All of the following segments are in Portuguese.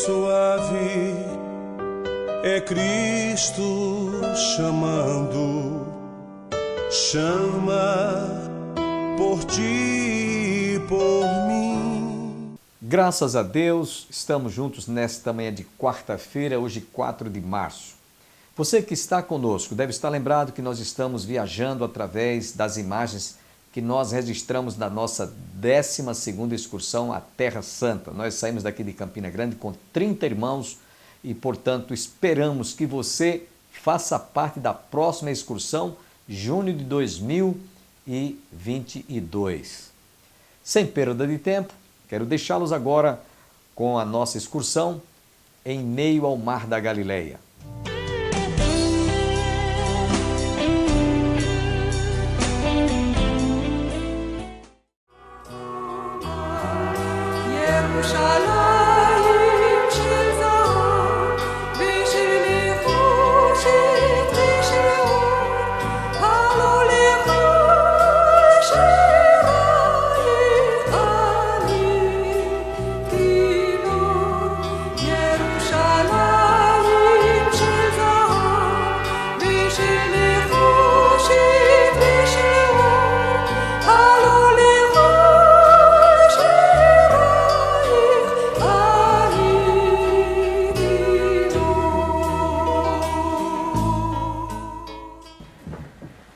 suave é Cristo chamando, chama por ti e por mim. Graças a Deus, estamos juntos nesta manhã de quarta-feira, hoje 4 de março. Você que está conosco deve estar lembrado que nós estamos viajando através das imagens que nós registramos na nossa 12ª excursão à Terra Santa. Nós saímos daqui de Campina Grande com 30 irmãos e, portanto, esperamos que você faça parte da próxima excursão, junho de 2022. Sem perda de tempo, quero deixá-los agora com a nossa excursão em meio ao Mar da Galileia.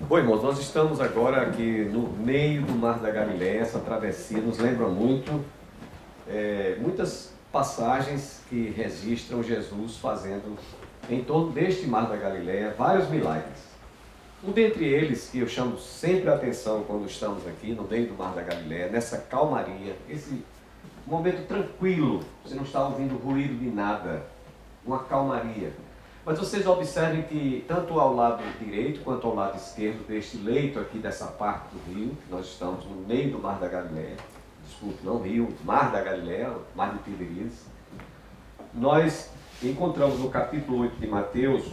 Bom, irmãos, nós estamos agora aqui no meio do Mar da Galileia. Essa travessia nos lembra muito muitas passagens que registram Jesus fazendo em torno deste Mar da Galileia vários milagres. Um dentre eles, que eu chamo sempre a atenção quando estamos aqui no meio do Mar da Galileia, nessa calmaria, esse momento tranquilo, você não está ouvindo ruído de nada, uma calmaria. Mas vocês observem que tanto ao lado direito quanto ao lado esquerdo deste leito aqui, dessa parte do rio, que nós estamos no meio do Mar da Galileia, desculpe, não rio, Mar da Galileia, Mar de Tiberíades, nós encontramos no capítulo 8 de Mateus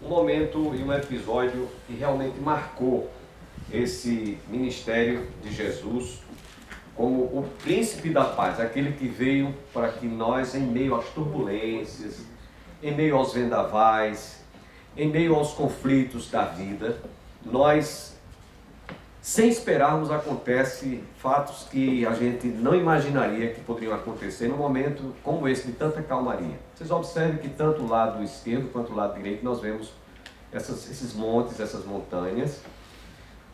um momento e um episódio que realmente marcou esse ministério de Jesus como o príncipe da paz, aquele que veio para que nós, em meio às turbulências, em meio aos vendavais, em meio aos conflitos da vida, nós, sem esperarmos, acontecem fatos que a gente não imaginaria que poderiam acontecer num momento como esse, de tanta calmaria. Vocês observem que tanto o lado esquerdo quanto o lado direito nós vemos esses montes, essas montanhas.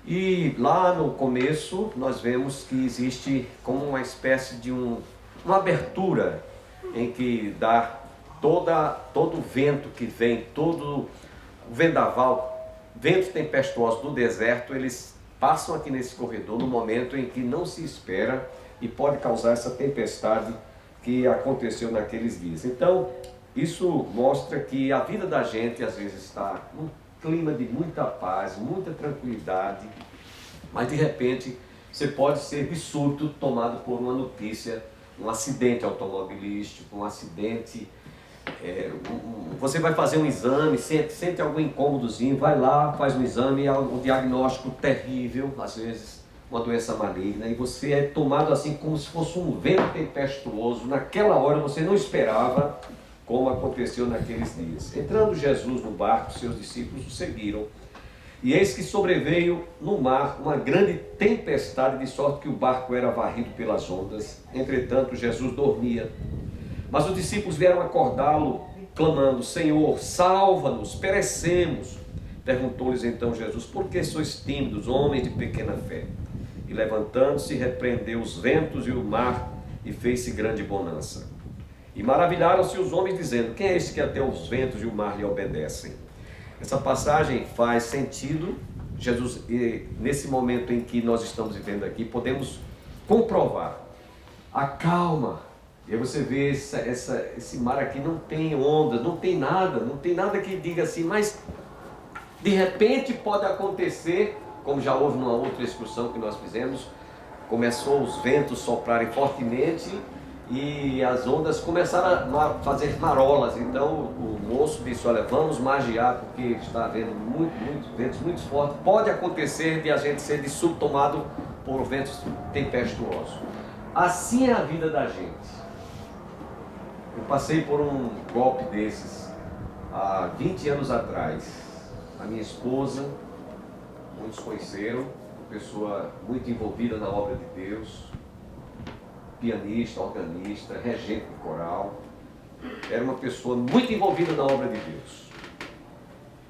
E lá no começo nós vemos que existe como uma espécie de uma abertura em que dá todo o vento que vem, todo o vendaval, ventos tempestuosos do deserto, eles passam aqui nesse corredor no momento em que não se espera e pode causar essa tempestade que aconteceu naqueles dias. Então, isso mostra que a vida da gente às vezes está num clima de muita paz, muita tranquilidade, mas de repente você pode ser de súbito tomado por uma notícia, um acidente automobilístico, um acidente. Você vai fazer um exame, sente algum incômodozinho, vai lá, faz um exame, um diagnóstico terrível, às vezes uma doença maligna, e você é tomado assim como se fosse um vento tempestuoso. Naquela hora você não esperava, como aconteceu naqueles dias. Entrando Jesus no barco, seus discípulos o seguiram, e eis que sobreveio no mar uma grande tempestade, de sorte que o barco era varrido pelas ondas. Entretanto, Jesus dormia. Mas os discípulos vieram acordá-lo, clamando: Senhor, salva-nos, perecemos. Perguntou-lhes então Jesus: por que sois tímidos, homens de pequena fé? E levantando-se, repreendeu os ventos e o mar, e fez-se grande bonança. E maravilharam-se os homens, dizendo: quem é este que até os ventos e o mar lhe obedecem? Essa passagem faz sentido. Jesus, nesse momento em que nós estamos vivendo aqui, podemos comprovar a calma. E aí você vê esse mar aqui, não tem onda, não tem nada que diga assim, mas de repente pode acontecer, como já houve numa outra excursão que nós fizemos, começou os ventos soprarem fortemente e as ondas começaram a fazer marolas. Então o moço disse: olha, vamos magiar, porque está havendo ventos muito fortes. Pode acontecer de a gente ser de súbito tomado por ventos tempestuosos. Assim é a vida da gente. Eu passei por um golpe desses há 20 anos atrás. A minha esposa, muitos conheceram, uma pessoa muito envolvida na obra de Deus, pianista, organista, regente de coral. Era uma pessoa muito envolvida na obra de Deus.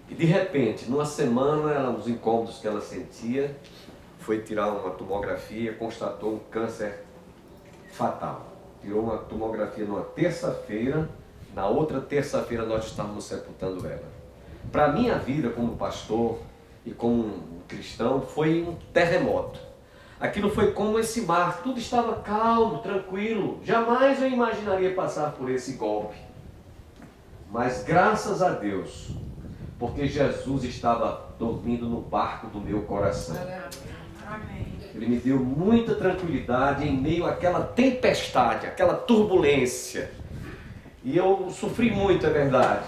E de repente, numa semana, os incômodos que ela sentia, foi tirar uma tomografia, constatou um câncer fatal. Tirou uma tomografia numa terça-feira, na outra terça-feira nós estávamos sepultando ela. Para a minha vida como pastor e como um cristão, foi um terremoto. Aquilo foi como esse mar, tudo estava calmo, tranquilo. Jamais eu imaginaria passar por esse golpe. Mas graças a Deus, porque Jesus estava dormindo no barco do meu coração. Ele me deu muita tranquilidade em meio àquela tempestade, àquela turbulência. E eu sofri muito, é verdade.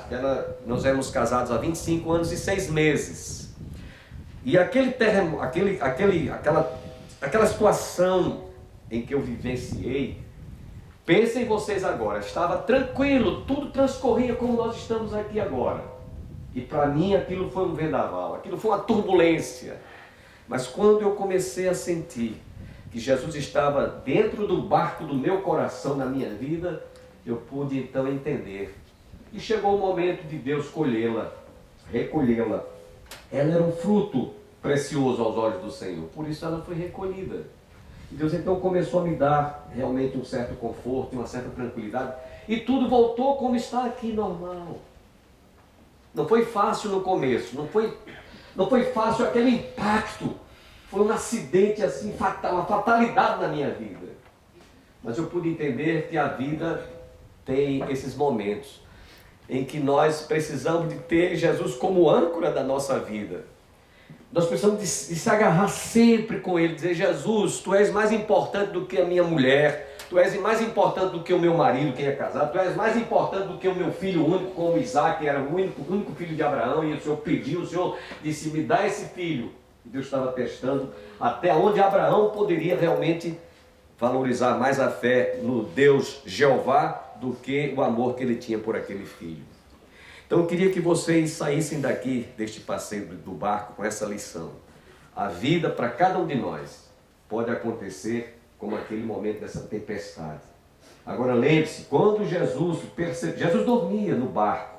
Nós éramos casados há 25 anos e 6 meses. E aquele terremoto, aquela situação em que eu vivenciei, pensem vocês agora, estava tranquilo, tudo transcorria como nós estamos aqui agora. E para mim aquilo foi um vendaval, aquilo foi uma turbulência. Mas quando eu comecei a sentir que Jesus estava dentro do barco do meu coração, na minha vida, eu pude então entender. E chegou o momento de Deus colhê-la, recolhê-la. Ela era um fruto precioso aos olhos do Senhor, por isso ela foi recolhida. E Deus então começou a me dar realmente um certo conforto, uma certa tranquilidade. E tudo voltou como está aqui, normal. Não foi fácil no começo, não foi fácil aquele impacto. Foi um acidente assim fatal, uma fatalidade na minha vida. Mas eu pude entender que a vida tem esses momentos em que nós precisamos de ter Jesus como âncora da nossa vida. Nós precisamos de se agarrar sempre com Ele, dizer: Jesus, Tu és mais importante do que a minha mulher, Tu és mais importante do que o meu marido, quem é casado, Tu és mais importante do que o meu filho único, como Isaac, que era o único filho de Abraão, e o Senhor pediu, o Senhor disse: me dá esse filho. E Deus estava testando até onde Abraão poderia realmente valorizar mais a fé no Deus Jeová do que o amor que ele tinha por aquele filho. Então eu queria que vocês saíssem daqui, deste passeio do barco, com essa lição. A vida para cada um de nós pode acontecer como aquele momento dessa tempestade. Agora lembre-se, quando Jesus dormia no barco,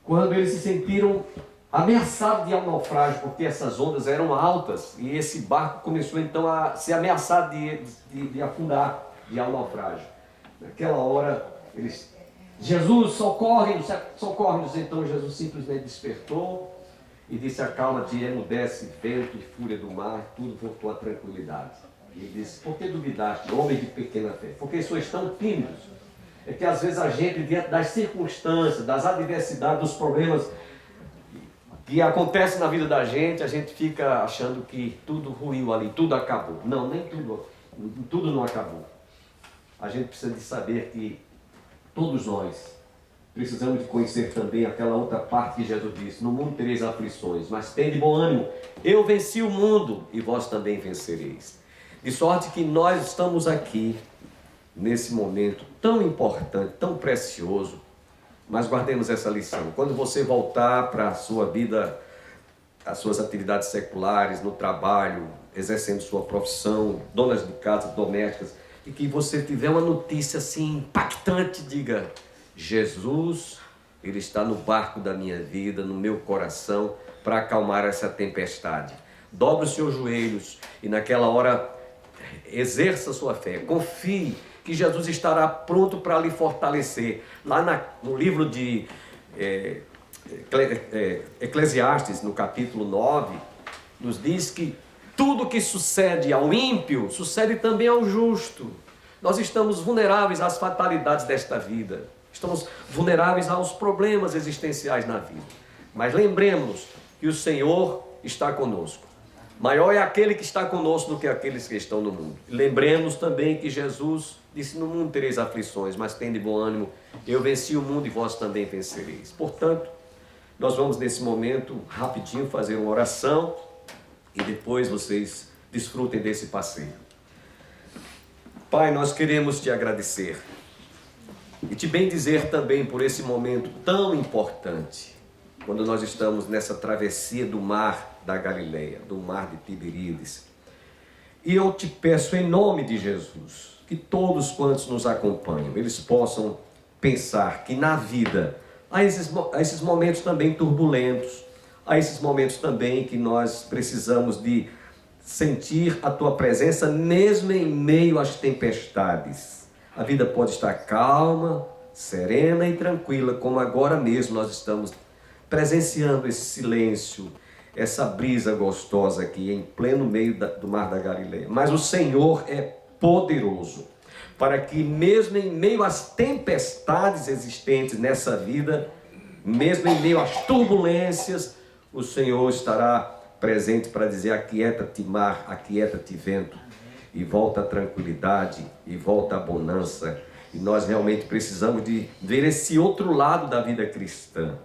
quando eles se sentiram ameaçados de naufrágio, porque essas ondas eram altas, e esse barco começou então a ser ameaçado de afundar, de naufrágio. Naquela hora, Jesus, socorre-nos, socorre-nos. Então Jesus simplesmente despertou e disse: acalma-te, emudece vento e fúria do mar, tudo voltou à tranquilidade. E ele disse: por que duvidaste, homem de pequena fé? Porque sois tão tímidos. É que às vezes a gente, diante das circunstâncias, das adversidades, dos problemas que acontecem na vida da gente, a gente fica achando que tudo ruiu ali, tudo acabou. Não, nem tudo não acabou. A gente precisa de saber que todos nós precisamos de conhecer também aquela outra parte que Jesus disse: no mundo tereis aflições, mas tende bom ânimo, eu venci o mundo e vós também vencereis. De sorte que nós estamos aqui nesse momento tão importante, tão precioso, mas guardemos essa lição. Quando você voltar para a sua vida, as suas atividades seculares, no trabalho, exercendo sua profissão, donas de casa, domésticas, e que você tiver uma notícia assim impactante, diga: Jesus, Ele está no barco da minha vida, no meu coração, para acalmar essa tempestade. Dobre os seus joelhos e naquela hora exerça a sua fé. Confie que Jesus estará pronto para lhe fortalecer. Lá no livro de Eclesiastes, no capítulo 9, nos diz que tudo que sucede ao ímpio, sucede também ao justo. Nós estamos vulneráveis às fatalidades desta vida. Estamos vulneráveis aos problemas existenciais na vida. Mas lembremos que o Senhor está conosco. Maior é aquele que está conosco do que aqueles que estão no mundo. Lembremos também que Jesus disse: no mundo tereis aflições, mas tende bom ânimo, eu venci o mundo e vós também vencereis. Portanto, nós vamos nesse momento rapidinho fazer uma oração e depois vocês desfrutem desse passeio. Pai, nós queremos te agradecer E te bendizer também por esse momento tão importante, quando nós estamos nessa travessia do mar da Galileia, do mar de Tiberíades. E eu te peço em nome de Jesus, que todos quantos nos acompanham, eles possam pensar que na vida há esses momentos também turbulentos, há esses momentos também que nós precisamos de sentir a tua presença mesmo em meio às tempestades. A vida pode estar calma, serena e tranquila, como agora mesmo nós estamos presenciando esse silêncio, essa brisa gostosa aqui em pleno meio do mar da Galileia. Mas o Senhor é poderoso para que mesmo em meio às tempestades existentes nessa vida, mesmo em meio às turbulências, o Senhor estará presente para dizer: aquieta-te mar, aquieta-te vento, e volta a tranquilidade, e volta a bonança. E nós realmente precisamos de ver esse outro lado da vida cristã.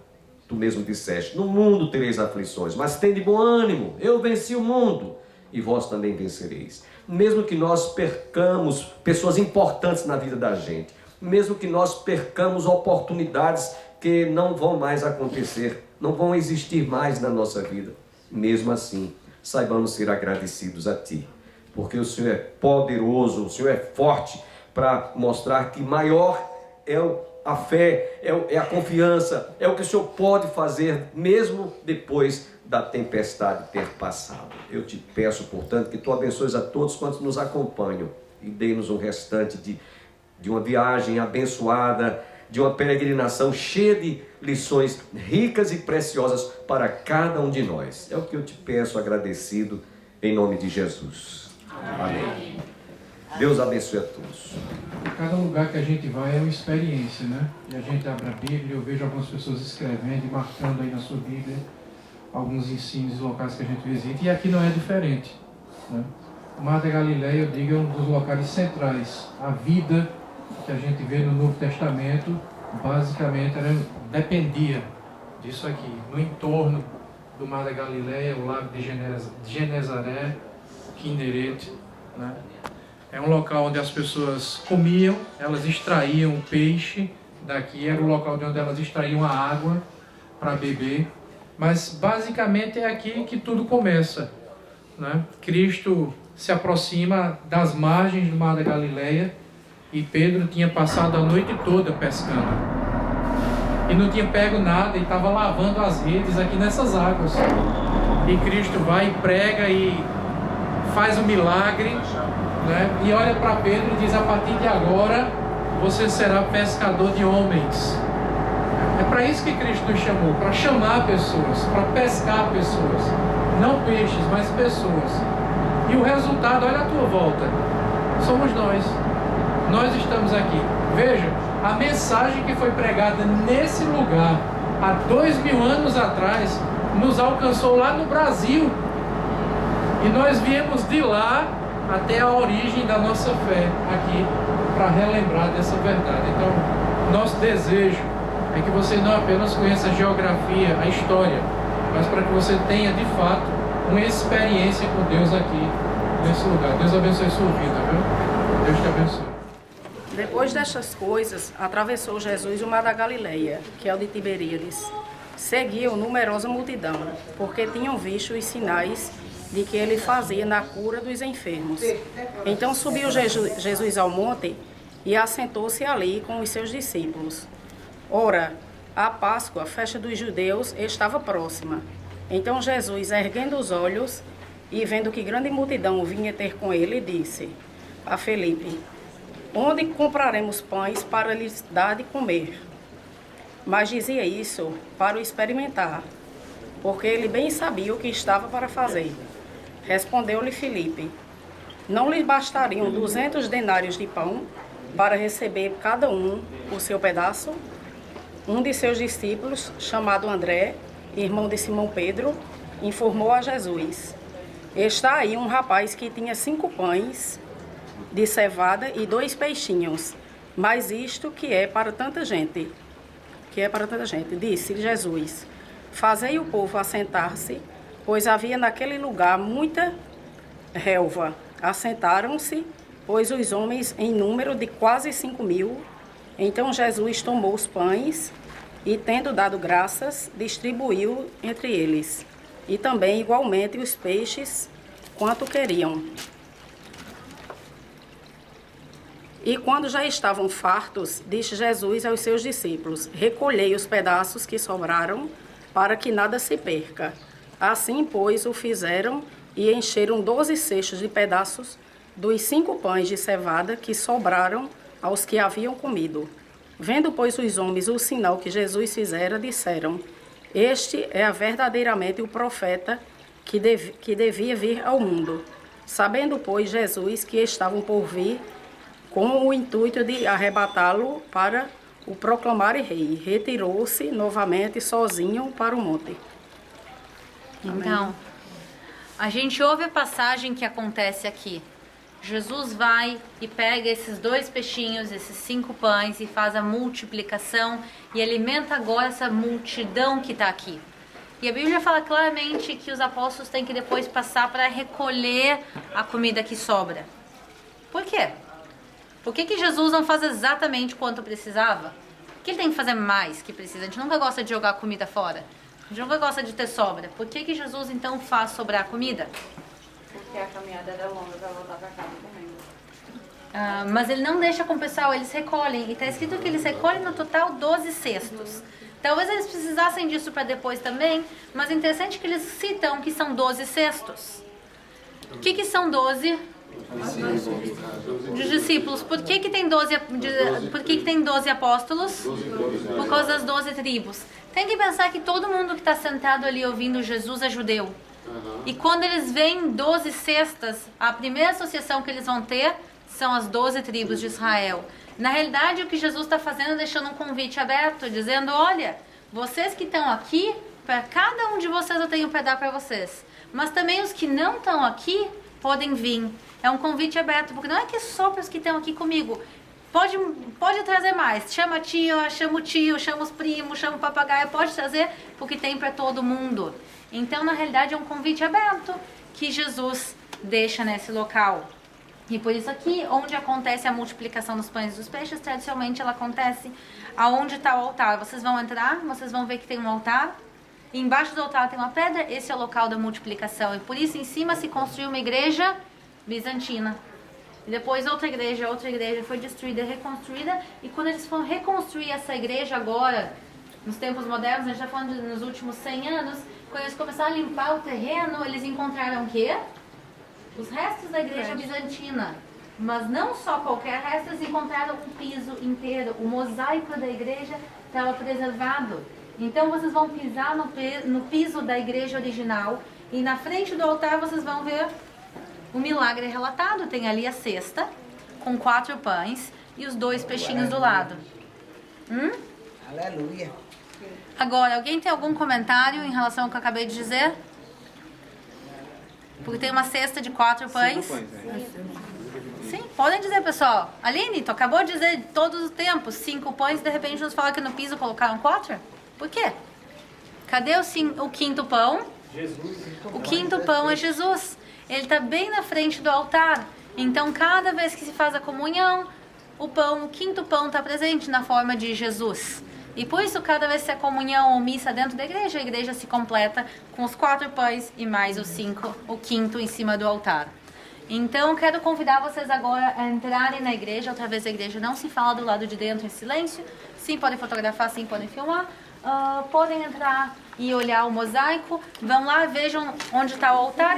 Tu mesmo disseste: no mundo tereis aflições, mas tende bom ânimo, eu venci o mundo, e vós também vencereis. Mesmo que nós percamos pessoas importantes na vida da gente, mesmo que nós percamos oportunidades que não vão mais acontecer, não vão existir mais na nossa vida, mesmo assim, saibamos ser agradecidos a Ti, porque o Senhor é poderoso, o Senhor é forte para mostrar que maior é a fé, é a confiança, é o que o Senhor pode fazer mesmo depois da tempestade ter passado. Eu te peço, portanto, que Tu abençoes a todos quantos nos acompanham e dê-nos um restante de uma viagem abençoada, de uma peregrinação cheia de lições ricas e preciosas para cada um de nós. É o que eu te peço, agradecido, em nome de Jesus. Amém. Deus abençoe a todos. Cada lugar que a gente vai é uma experiência, né? E a gente abre a Bíblia, eu vejo algumas pessoas escrevendo e marcando aí na sua Bíblia alguns ensinos de locais que a gente visita, e aqui não é diferente, né? O Mar da Galileia, eu digo, é um dos locais centrais. A vida que a gente vê no Novo Testamento, basicamente, dependia disso aqui. No entorno do Mar da Galileia, o lago de Genezaré, Quinerete, né? É um local onde as pessoas comiam, elas extraíam o peixe daqui, era o local de onde elas extraíam a água para beber. Mas basicamente é aqui que tudo começa, né? Cristo se aproxima das margens do Mar da Galileia e Pedro tinha passado a noite toda pescando. E não tinha pego nada e estava lavando as redes aqui nessas águas. E Cristo vai e prega e faz um milagre, né? E olha para Pedro e diz: a partir de agora você será pescador de homens. É para isso que Cristo nos chamou, para chamar pessoas, para pescar pessoas. Não peixes, mas pessoas. E o resultado, olha à tua volta, somos nós. Nós estamos aqui. Veja, a mensagem que foi pregada nesse lugar há 2000 anos atrás nos alcançou lá no Brasil. E nós viemos de lá até a origem da nossa fé aqui para relembrar dessa verdade. Então, nosso desejo é que você não apenas conheça a geografia, a história, mas para que você tenha de fato uma experiência com Deus aqui nesse lugar. Deus abençoe sua vida, viu? Deus te abençoe. Depois destas coisas, atravessou Jesus o Mar da Galileia, que é o de Tiberíades. Seguiu numerosa multidão, porque tinham visto os sinais de que ele fazia na cura dos enfermos. Então subiu Jesus ao monte e assentou-se ali com os seus discípulos. Ora, a Páscoa, a festa dos judeus, estava próxima. Então Jesus, erguendo os olhos e vendo que grande multidão vinha ter com ele, disse a Felipe: onde compraremos pães para lhes dar de comer? Mas dizia isso para o experimentar, porque ele bem sabia o que estava para fazer. Respondeu-lhe Felipe: não lhe bastariam 200 denários de pão para receber cada um o seu pedaço? Um de seus discípulos, chamado André, irmão de Simão Pedro, informou a Jesus: está aí um rapaz que tinha 5 pães de cevada e 2 peixinhos, mas isto que é para tanta gente. Disse Jesus: fazei o povo assentar-se, pois havia naquele lugar muita relva. Assentaram-se, pois os homens em número de quase 5.000, Então Jesus tomou os pães e, tendo dado graças, distribuiu entre eles, e também igualmente os peixes, quanto queriam. E quando já estavam fartos, disse Jesus aos seus discípulos: recolhei os pedaços que sobraram, para que nada se perca. Assim, pois, o fizeram e encheram 12 cestos de pedaços dos 5 pães de cevada que sobraram aos que haviam comido. Vendo, pois, os homens o sinal que Jesus fizera, disseram: este é verdadeiramente o profeta que devia vir ao mundo. Sabendo, pois, Jesus que estavam por vir, com o intuito de arrebatá-lo para o proclamar rei, retirou-se novamente sozinho para o monte. Então, a gente ouve a passagem que acontece aqui. Jesus vai e pega esses 2 peixinhos, esses 5 pães, e faz a multiplicação e alimenta agora essa multidão que está aqui. E a Bíblia fala claramente que os apóstolos têm que depois passar para recolher a comida que sobra. Por quê? Por que Jesus não faz exatamente quanto precisava? Por que ele tem que fazer mais que precisa? A gente nunca gosta de jogar comida fora. A gente nunca gosta de ter sobra. Por que Jesus então faz sobrar comida? Porque a caminhada era longa para voltar para casa também. Mas ele não deixa com o pessoal, eles recolhem. E está escrito que eles recolhem no total 12 cestos. Talvez eles precisassem disso para depois também, mas é interessante que eles citam que são 12 cestos. O que são 12? Dos discípulos. Por que tem 12 apóstolos? Por causa das 12 tribos. Tem que pensar que todo mundo que está sentado ali ouvindo Jesus é judeu. E quando eles veem 12 cestas, a primeira associação que eles vão ter são as 12 tribos de Israel. Na realidade, o que Jesus está fazendo é deixando um convite aberto, dizendo: olha, vocês que estão aqui, para cada um de vocês eu tenho para dar para vocês. Mas também os que não estão aqui podem vir. É um convite aberto, porque não é que só para os que estão aqui comigo. Pode trazer mais. Chama a tia, chama o tio, chama os primos, chama o papagaio. Pode trazer, porque tem para todo mundo. Então, na realidade, é um convite aberto que Jesus deixa nesse local. E por isso aqui, onde acontece a multiplicação dos pães e dos peixes, tradicionalmente ela acontece aonde está o altar. Vocês vão entrar, vocês vão ver que tem um altar. E embaixo do altar tem uma pedra, esse é o local da multiplicação. E por isso, em cima se construiu uma igreja bizantina. E depois outra igreja foi destruída, reconstruída. E quando eles foram reconstruir essa igreja agora, nos tempos modernos, a gente está falando nos últimos 100 anos, quando eles começaram a limpar o terreno, eles encontraram o quê? Os restos da igreja bizantina. Mas não só qualquer resto, eles encontraram um piso inteiro. O mosaico da igreja estava preservado. Então vocês vão pisar no piso da igreja original e na frente do altar vocês vão ver o milagre relatado. Tem ali a cesta com 4 pães e os 2 peixinhos do lado. Aleluia. Agora, alguém tem algum comentário em relação ao que eu acabei de dizer? Porque tem uma cesta de 4 pães. Sim, podem dizer, pessoal. Aline, tu acabou de dizer todos os tempos 5 pães, de repente nos fala que no piso colocaram 4? Por quê? Cadê o quinto pão? Jesus. O quinto pão é Jesus. Ele está bem na frente do altar. Então, cada vez que se faz a comunhão, o quinto pão está presente na forma de Jesus. E por isso, cada vez que a comunhão ou missa dentro da igreja, a igreja se completa com os 4 pães e mais o quinto em cima do altar. Então, quero convidar vocês agora a entrarem na igreja. Outra vez, a igreja não se fala do lado de dentro em silêncio. Sim, podem fotografar, sim, podem filmar. Podem entrar e olhar o mosaico. Vão lá, vejam onde está o altar.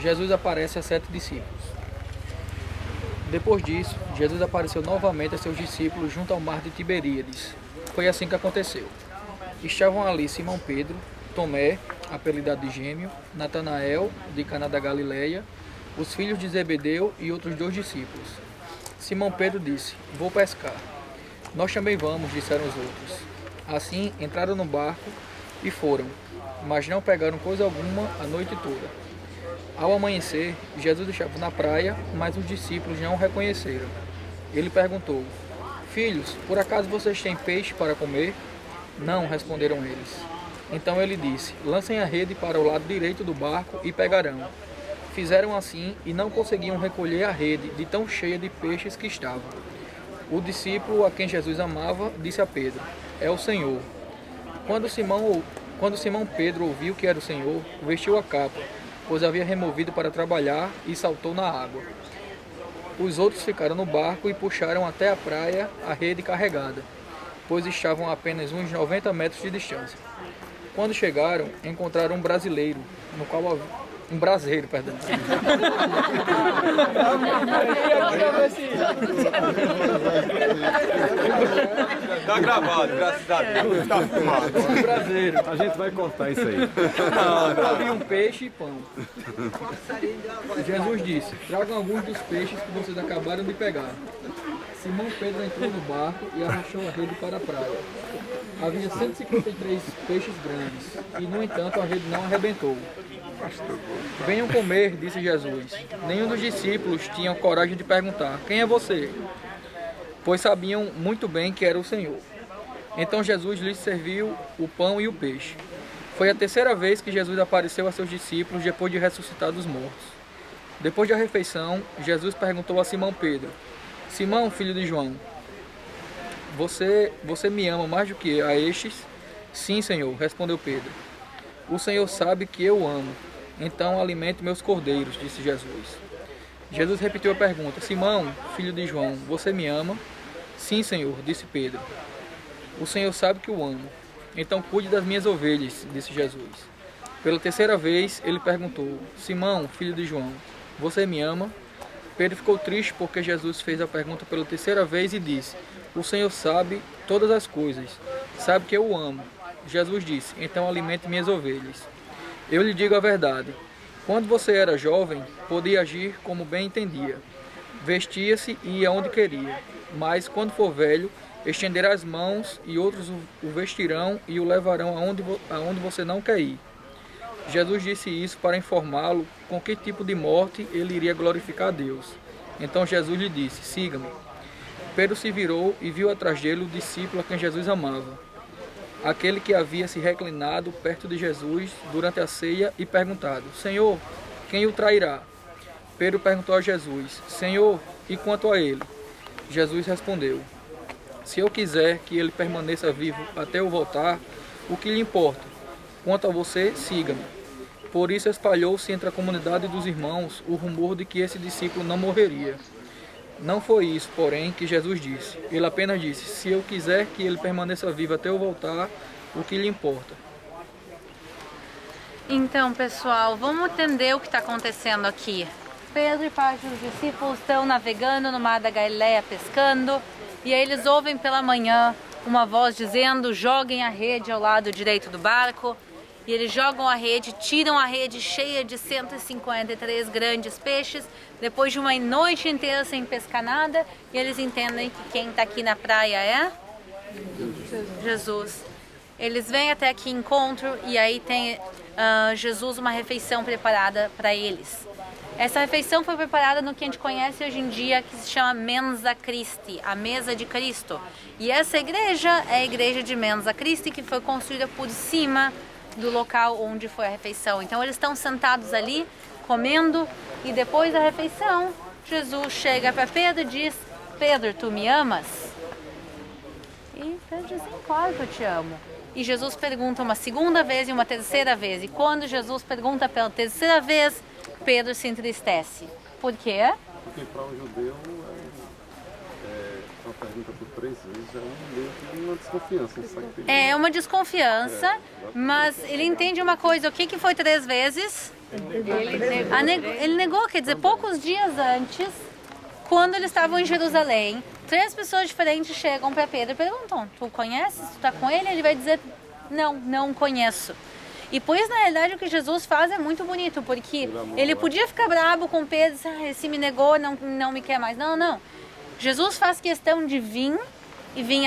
Jesus aparece a 7 discípulos. Depois disso, Jesus apareceu novamente a seus discípulos junto ao mar de Tiberíades. Foi assim que aconteceu. Estavam ali Simão Pedro, Tomé, apelidado de Gêmeo, Natanael, de Caná da Galileia, os filhos de Zebedeu e outros 2 discípulos. Simão Pedro disse: "Vou pescar." "Nós também vamos", disseram os outros. Assim, entraram no barco e foram, mas não pegaram coisa alguma a noite toda. Ao amanhecer, Jesus estava na praia, mas os discípulos não o reconheceram. Ele perguntou: "Filhos, por acaso vocês têm peixe para comer?" "Não", responderam eles. Então ele disse: "Lancem a rede para o lado direito do barco e pegarão." Fizeram assim e não conseguiam recolher a rede de tão cheia de peixes que estava. O discípulo a quem Jesus amava disse a Pedro: "É o Senhor." Quando Simão Pedro ouviu que era o Senhor, vestiu a capa, pois havia removido para trabalhar, e saltou na água. Os outros ficaram no barco e puxaram até a praia a rede carregada, pois estavam a apenas uns 90 metros de distância. Quando chegaram, encontraram um braseiro, perdão. Tá gravado, graças a Deus. Tá filmado. Um braseiro. A gente vai cortar isso aí. Havia um peixe e pão. Jesus disse: "Tragam alguns dos peixes que vocês acabaram de pegar." Simão Pedro entrou no barco e arrastou a rede para a praia. Havia 153 peixes grandes, e no entanto a rede não arrebentou. "Venham comer", disse Jesus. Nenhum dos discípulos tinha coragem de perguntar: "Quem é você?", pois sabiam muito bem que era o Senhor. Então Jesus lhes serviu o pão e o peixe. Foi a terceira vez que Jesus apareceu a seus discípulos depois de ressuscitar dos mortos. Depois da refeição, Jesus perguntou a Simão Pedro: "Simão, filho de João, você me ama mais do que a estes?" "Sim, Senhor", respondeu Pedro. "O Senhor sabe que eu amo. Então alimente meus cordeiros", disse Jesus. Jesus repetiu a pergunta: "Simão, filho de João, você me ama?" "Sim, Senhor", disse Pedro. "O Senhor sabe que eu amo. Então cuide das minhas ovelhas", disse Jesus. Pela terceira vez ele perguntou: "Simão, filho de João, você me ama?" Pedro ficou triste porque Jesus fez a pergunta pela terceira vez e disse: "O Senhor sabe todas as coisas, sabe que eu o amo." Jesus disse: "Então alimente minhas ovelhas. Eu lhe digo a verdade, quando você era jovem, podia agir como bem entendia. Vestia-se e ia onde queria, mas quando for velho, estenderá as mãos e outros o vestirão e o levarão aonde você não quer ir." Jesus disse isso para informá-lo com que tipo de morte ele iria glorificar a Deus. Então Jesus lhe disse: "Siga-me." Pedro se virou e viu atrás dele o discípulo a quem Jesus amava, aquele que havia se reclinado perto de Jesus durante a ceia e perguntado: "Senhor, quem o trairá?" Pedro perguntou a Jesus: "Senhor, e quanto a ele?" Jesus respondeu: "Se eu quiser que ele permaneça vivo até eu voltar, o que lhe importa? Quanto a você, siga-me." Por isso espalhou-se entre a comunidade dos irmãos o rumor de que esse discípulo não morreria. Não foi isso, porém, que Jesus disse. Ele apenas disse: "Se eu quiser que ele permaneça vivo até eu voltar, o que lhe importa?" Então, pessoal, vamos entender o que está acontecendo aqui. Pedro e parte dos discípulos estão navegando no mar da Galileia, pescando, e aí eles ouvem pela manhã uma voz dizendo: "Joguem a rede ao lado direito do barco." E eles jogam a rede, tiram a rede cheia de 153 grandes peixes, depois de uma noite inteira sem pescar nada, e eles entendem que quem está aqui na praia é Jesus. Eles vêm até aqui encontro e aí tem Jesus uma refeição preparada para eles. Essa refeição foi preparada no que a gente conhece hoje em dia, que se chama Mensa Christi, a mesa de Cristo. E essa igreja é a igreja de Mensa Christi, que foi construída por cima do local onde foi a refeição. Então eles estão sentados ali, comendo, e depois da refeição, Jesus chega para Pedro e diz: "Pedro, tu me amas?" E Pedro diz: "Claro que eu te amo." E Jesus pergunta uma segunda vez e uma terceira vez. E quando Jesus pergunta pela terceira vez, Pedro se entristece. Por quê? Porque para um judeu é uma pergunta por 3 vezes já é meio que uma desconfiança. Não sabe que É uma desconfiança, mas ele entende uma coisa. O que foi 3 vezes? Ele negou, quer dizer, poucos dias antes, quando eles estavam em Jerusalém, 3 pessoas diferentes chegam para Pedro e perguntam: tu conheces? Tu está com ele? Ele vai dizer: não conheço. E por isso, na realidade, o que Jesus faz é muito bonito, porque ele podia ficar bravo com Pedro, esse me negou, não me quer mais. Não. Jesus faz questão de vir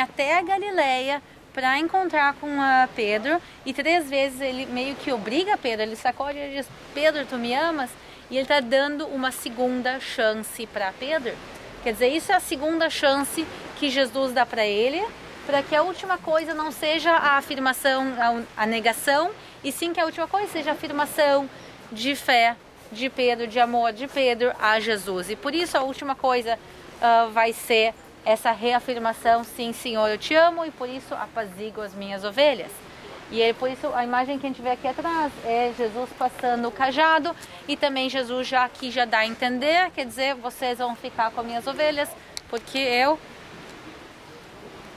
até a Galileia para encontrar com Pedro, e 3 vezes ele meio que obriga Pedro, ele sacode e diz: Pedro, tu me amas? E ele está dando uma segunda chance para Pedro. Quer dizer, isso é a segunda chance que Jesus dá para ele, para que a última coisa não seja a afirmação, a negação, e sim que a última coisa seja a afirmação de fé de Pedro, de amor de Pedro a Jesus. E por isso a última coisa vai ser essa reafirmação: sim, Senhor, eu te amo, e por isso apazigo as minhas ovelhas. E por isso a imagem que a gente vê aqui atrás é Jesus passando o cajado, e também Jesus já dá a entender, quer dizer, vocês vão ficar com as minhas ovelhas, porque eu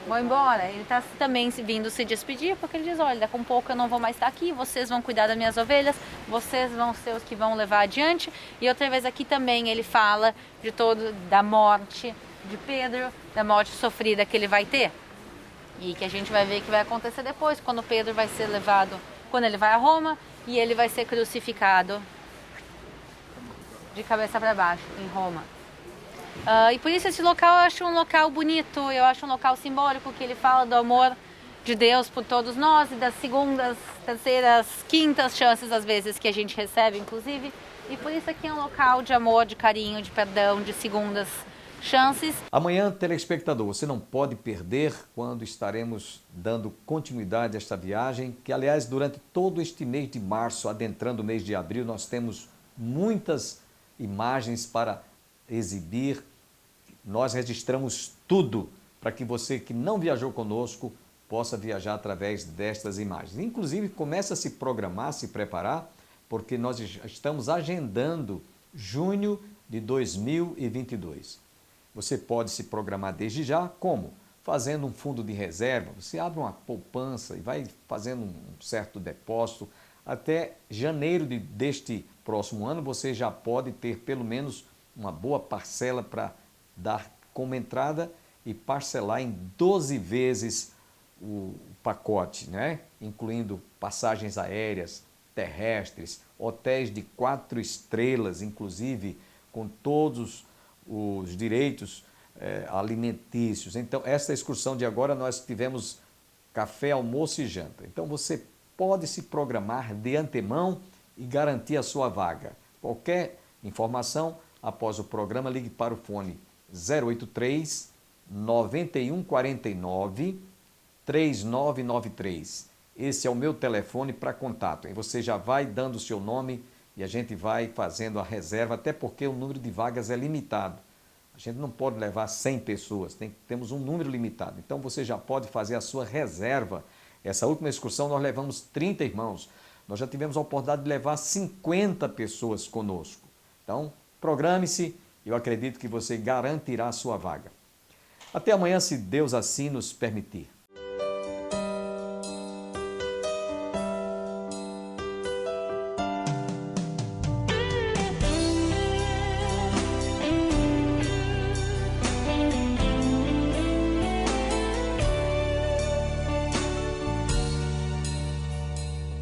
vou embora. Ele está também vindo se despedir, porque ele diz: olha, daqui a um pouco eu não vou mais estar aqui, vocês vão cuidar das minhas ovelhas, vocês vão ser os que vão levar adiante. E outra vez aqui também ele fala da morte de Pedro, da morte sofrida que ele vai ter. E que a gente vai ver que vai acontecer depois, quando Pedro vai ser levado, quando ele vai a Roma, e ele vai ser crucificado de cabeça para baixo em Roma. E por isso esse local eu acho um local bonito, eu acho um local simbólico, que ele fala do amor de Deus por todos nós, e das segundas, terceiras, quintas chances às vezes que a gente recebe, inclusive. E por isso aqui é um local de amor, de carinho, de perdão, de segundas chances. Amanhã, telespectador, você não pode perder quando estaremos dando continuidade a esta viagem, que aliás, durante todo este mês de março, adentrando o mês de abril, nós temos muitas imagens para exibir. Nós registramos tudo para que você que não viajou conosco possa viajar através destas imagens. Inclusive, começa a se programar, se preparar, porque nós estamos agendando junho de 2022. Você pode se programar desde já, como? Fazendo um fundo de reserva. Você abre uma poupança e vai fazendo um certo depósito. Até janeiro deste próximo ano, você já pode ter pelo menos uma boa parcela para dar como entrada e parcelar em 12 vezes o pacote, né? Incluindo passagens aéreas, terrestres, hotéis de 4 estrelas, inclusive com todos os direitos alimentícios. Então, essa excursão de agora nós tivemos café, almoço e janta. Então, você pode se programar de antemão e garantir a sua vaga. Qualquer informação, após o programa, ligue para o fone 083 9149 3993. Esse é o meu telefone para contato. E você já vai dando o seu nome e a gente vai fazendo a reserva, até porque o número de vagas é limitado. A gente não pode levar 100 pessoas, temos um número limitado. Então você já pode fazer a sua reserva. Essa última excursão nós levamos 30 irmãos. Nós já tivemos a oportunidade de levar 50 pessoas conosco. Então, programe-se, eu acredito que você garantirá a sua vaga. Até amanhã, se Deus assim nos permitir.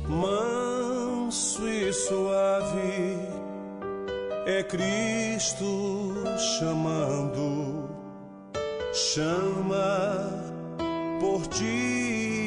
Manso e suave é Cristo chamando, chama por ti.